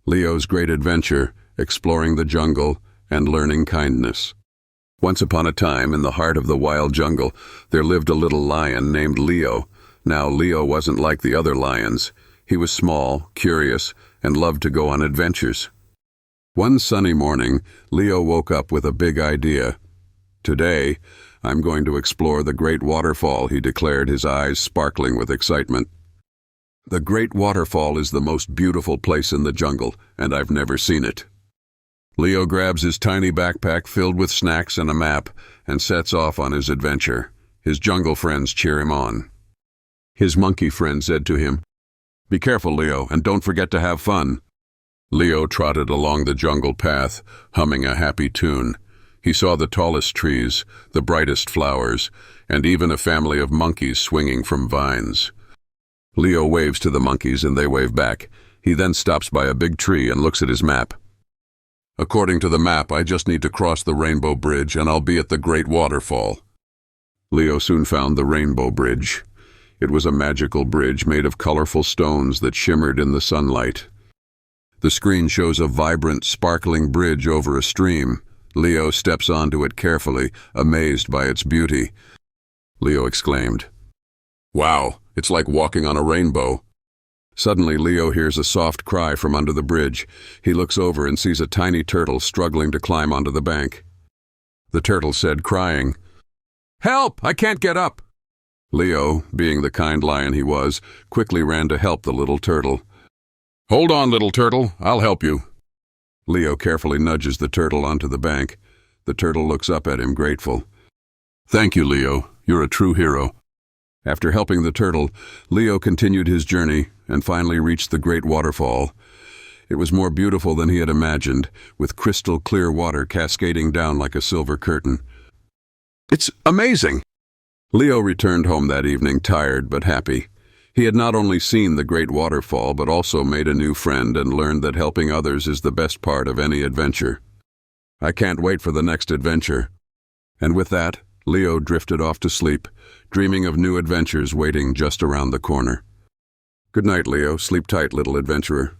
Leo's great adventure, exploring the jungle and learning kindness. Once upon a time, in the heart of the wild jungle, there lived a little lion named Leo. Now, Leo wasn't like the other lions. He was small, curious, and loved to go on adventures. One sunny morning, Leo woke up with a big idea. "Today, I'm going to explore the Great Waterfall," he declared, his eyes sparkling with excitement. "The Great Waterfall is the most beautiful place in the jungle, and I've never seen it." Leo grabs his tiny backpack filled with snacks and a map and sets off on his adventure. His jungle friends cheer him on. His monkey friend said to him, "Be careful, Leo, and don't forget to have fun." Leo trotted along the jungle path, humming a happy tune. He saw the tallest trees, the brightest flowers, and even a family of monkeys swinging from vines. Leo waves to the monkeys and they wave back. He then stops by a big tree and looks at his map. "According to the map, I just need to cross the Rainbow Bridge and I'll be at the Great Waterfall." Leo soon found the Rainbow Bridge. It was a magical bridge made of colorful stones that shimmered in the sunlight. The screen shows a vibrant, sparkling bridge over a stream. Leo steps onto it carefully, amazed by its beauty. Leo exclaimed, "Wow, it's like walking on a rainbow." Suddenly, Leo hears a soft cry from under the bridge. He looks over and sees a tiny turtle struggling to climb onto the bank. The turtle said, crying, "Help! I can't get up!" Leo, being the kind lion he was, quickly ran to help the little turtle. "Hold on, little turtle, I'll help you." Leo carefully nudges the turtle onto the bank. The turtle looks up at him, grateful. "Thank you, Leo. You're a true hero." After helping the turtle, Leo continued his journey and finally reached the Great Waterfall. It was more beautiful than he had imagined, with crystal clear water cascading down like a silver curtain. "It's amazing!" Leo returned home that evening, tired but happy. He had not only seen the Great Waterfall, but also made a new friend and learned that helping others is the best part of any adventure. "I can't wait for the next adventure." And with that, Leo drifted off to sleep, dreaming of new adventures waiting just around the corner. Good night, Leo. Sleep tight, little adventurer.